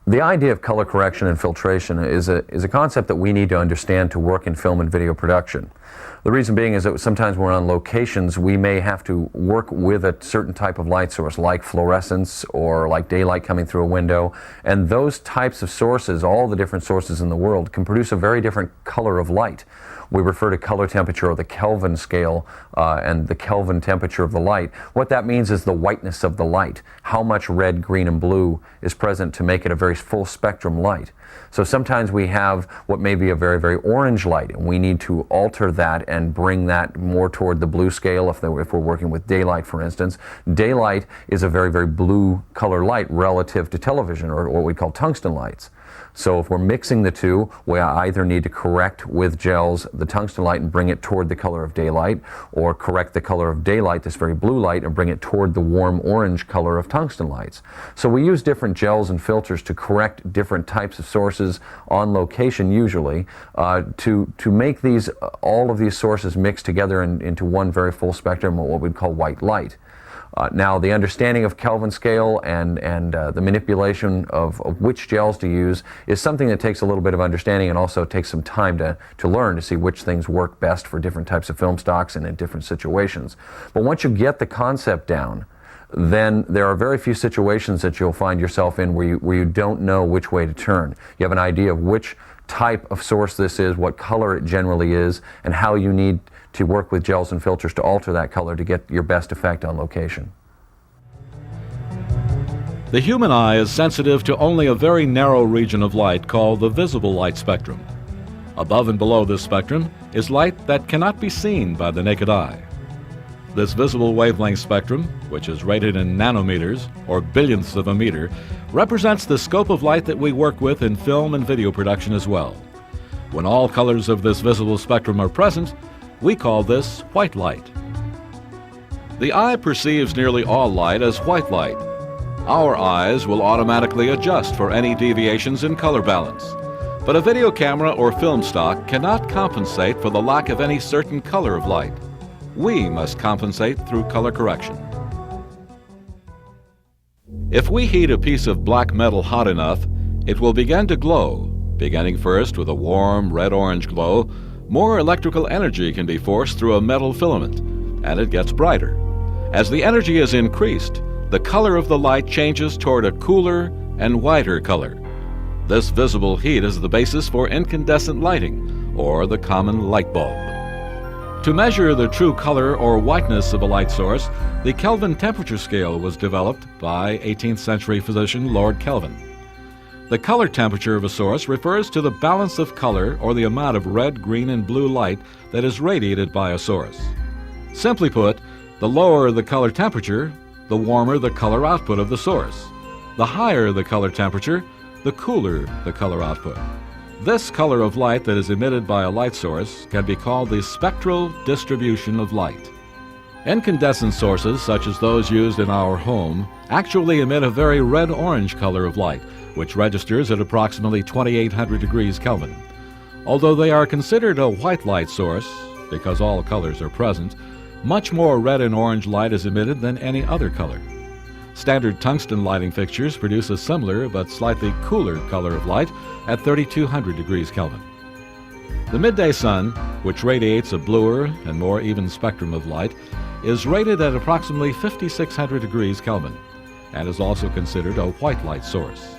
The idea of color correction and filtration is a concept that we need to understand to work in film and video production. The reason being is that sometimes when we're on locations, we may have to work with a certain type of light source, like fluorescence or like daylight coming through a window. And those types of sources, all the different sources in the world, can produce a very different color of light. We refer to color temperature or the Kelvin scale and the Kelvin temperature of the light. What that means is the whiteness of the light, how much red, green, and blue is present to make it a very full spectrum light. So sometimes we have what may be a very, very orange light, and we need to alter that and bring that more toward the blue scale if we're working with daylight, for instance. Daylight is a very, very blue color light relative to television, or what we call tungsten lights. So if we're mixing the two, we either need to correct with gels the tungsten light and bring it toward the color of daylight, or correct the color of daylight, this very blue light, and bring it toward the warm orange color of tungsten lights. So we use different gels and filters to correct different types of sources on location, usually, to make these all of these sources mixed together into one very full spectrum of what we'd call white light. Now, the understanding of Kelvin scale and the manipulation of which gels to use is something that takes a little bit of understanding and also takes some time to learn to see which things work best for different types of film stocks and in different situations. But once you get the concept down, then there are very few situations that you'll find yourself in where you don't know which way to turn. You have an idea of which type of source this is, what color it generally is, and how you need to work with gels and filters to alter that color to get your best effect on location. The human eye is sensitive to only a very narrow region of light called the visible light spectrum. Above and below this spectrum is light that cannot be seen by the naked eye. This visible wavelength spectrum, which is rated in nanometers, or billionths of a meter, represents the scope of light that we work with in film and video production as well. When all colors of this visible spectrum are present, we call this white light. The eye perceives nearly all light as white light. Our eyes will automatically adjust for any deviations in color balance. But a video camera or film stock cannot compensate for the lack of any certain color of light. We must compensate through color correction. If we heat a piece of black metal hot enough, it will begin to glow. Beginning first with a warm red-orange glow, more electrical energy can be forced through a metal filament, and it gets brighter. As the energy is increased, the color of the light changes toward a cooler and whiter color. This visible heat is the basis for incandescent lighting, or the common light bulb. To measure the true color or whiteness of a light source, the Kelvin temperature scale was developed by 18th century physician Lord Kelvin. The color temperature of a source refers to the balance of color or the amount of red, green, and blue light that is radiated by a source. Simply put, the lower the color temperature, the warmer the color output of the source. The higher the color temperature, the cooler the color output. This color of light that is emitted by a light source can be called the spectral distribution of light. Incandescent sources, such as those used in our home, actually emit a very red-orange color of light, which registers at approximately 2800 degrees Kelvin. Although they are considered a white light source, because all colors are present, much more red and orange light is emitted than any other color. Standard tungsten lighting fixtures produce a similar but slightly cooler color of light at 3200 degrees Kelvin. The midday sun, which radiates a bluer and more even spectrum of light, is rated at approximately 5600 degrees Kelvin and is also considered a white light source.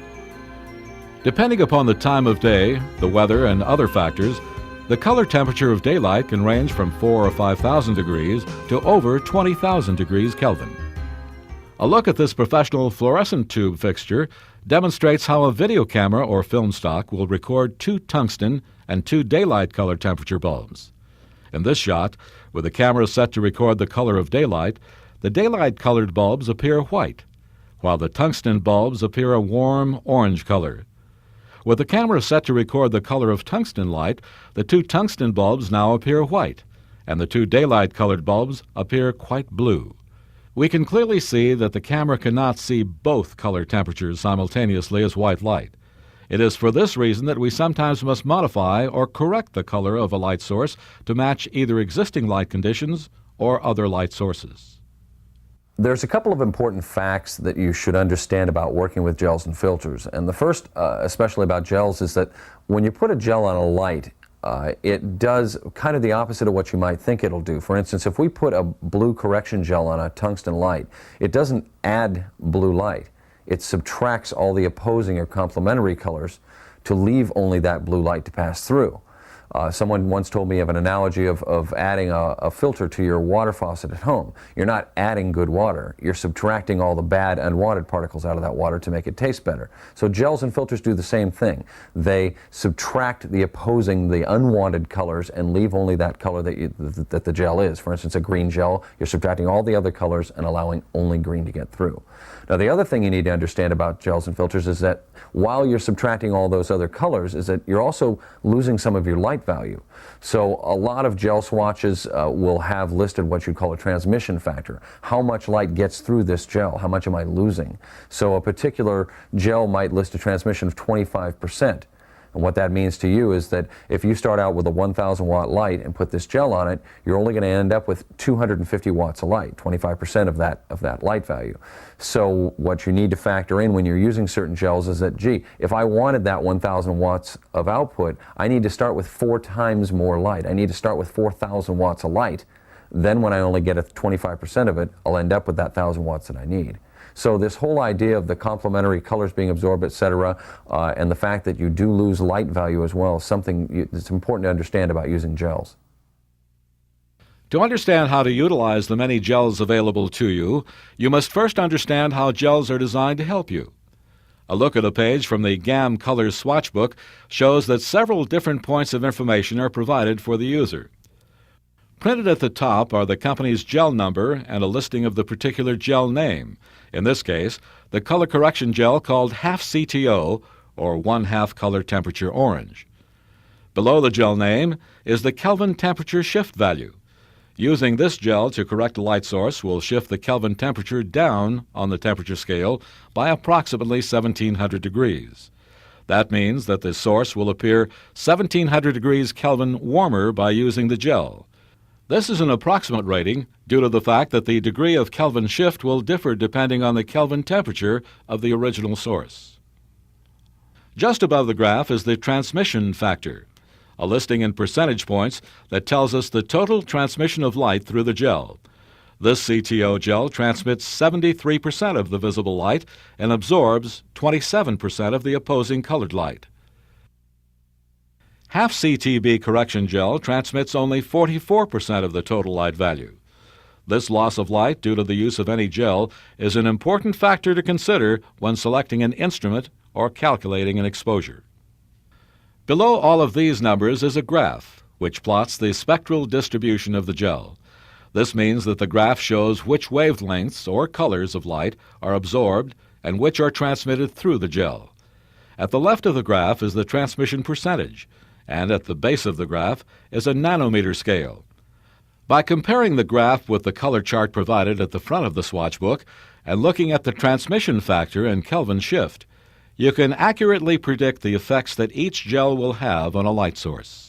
Depending upon the time of day, the weather, and other factors, the color temperature of daylight can range from 4,000 or 5,000 degrees to over 20,000 degrees Kelvin. A look at this professional fluorescent tube fixture demonstrates how a video camera or film stock will record 2 tungsten and 2 daylight color temperature bulbs. In this shot, with the camera set to record the color of daylight, the daylight-colored bulbs appear white, while the tungsten bulbs appear a warm orange color. With the camera set to record the color of tungsten light, the 2 tungsten bulbs now appear white, and the 2 daylight-colored bulbs appear quite blue. We can clearly see that the camera cannot see both color temperatures simultaneously as white light. It is for this reason that we sometimes must modify or correct the color of a light source to match either existing light conditions or other light sources. There's a couple of important facts that you should understand about working with gels and filters. And the first, especially about gels, is that when you put a gel on a light, it does kind of the opposite of what you might think it'll do. For instance, if we put a blue correction gel on a tungsten light, it doesn't add blue light. It subtracts all the opposing or complementary colors to leave only that blue light to pass through. Someone once told me of an analogy of adding a filter to your water faucet at home. You're not adding good water. You're subtracting all the bad, unwanted particles out of that water to make it taste better. So gels and filters do the same thing. They subtract the opposing, the unwanted colors and leave only that color that the gel is. For instance, a green gel, you're subtracting all the other colors and allowing only green to get through. Now, the other thing you need to understand about gels and filters is that while you're subtracting all those other colors, is that you're also losing some of your light value. So a lot of gel swatches will have listed what you'd call a transmission factor. How much light gets through this gel? How much am I losing? So a particular gel might list a transmission of 25%. And what that means to you is that if you start out with a 1,000 watt light and put this gel on it, you're only going to end up with 250 watts of light, 25% of that light value. So what you need to factor in when you're using certain gels is that, gee, if I wanted that 1,000 watts of output, I need to start with 4 times more light. I need to start with 4,000 watts of light. Then when I only get a 25% of it, I'll end up with that 1,000 watts that I need. So this whole idea of the complementary colors being absorbed, etc., and the fact that you do lose light value as well is something that's important to understand about using gels. To understand how to utilize the many gels available to you, you must first understand how gels are designed to help you. A look at a page from the GAM Colors Swatch Book shows that several different points of information are provided for the user. Printed at the top are the company's gel number and a listing of the particular gel name. In this case, the color correction gel called half CTO, or 1/2 color temperature orange. Below the gel name is the Kelvin temperature shift value. Using this gel to correct a light source will shift the Kelvin temperature down on the temperature scale by approximately 1700 degrees. That means that the source will appear 1700 degrees Kelvin warmer by using the gel. This is an approximate rating due to the fact that the degree of Kelvin shift will differ depending on the Kelvin temperature of the original source. Just above the graph is the transmission factor, a listing in percentage points that tells us the total transmission of light through the gel. This CTO gel transmits 73% of the visible light and absorbs 27% of the opposing colored light. Half CTB correction gel transmits only 44% of the total light value. This loss of light due to the use of any gel is an important factor to consider when selecting an instrument or calculating an exposure. Below all of these numbers is a graph, which plots the spectral distribution of the gel. This means that the graph shows which wavelengths or colors of light are absorbed and which are transmitted through the gel. At the left of the graph is the transmission percentage, and at the base of the graph is a nanometer scale. By comparing the graph with the color chart provided at the front of the swatch book and looking at the transmission factor and Kelvin shift, you can accurately predict the effects that each gel will have on a light source.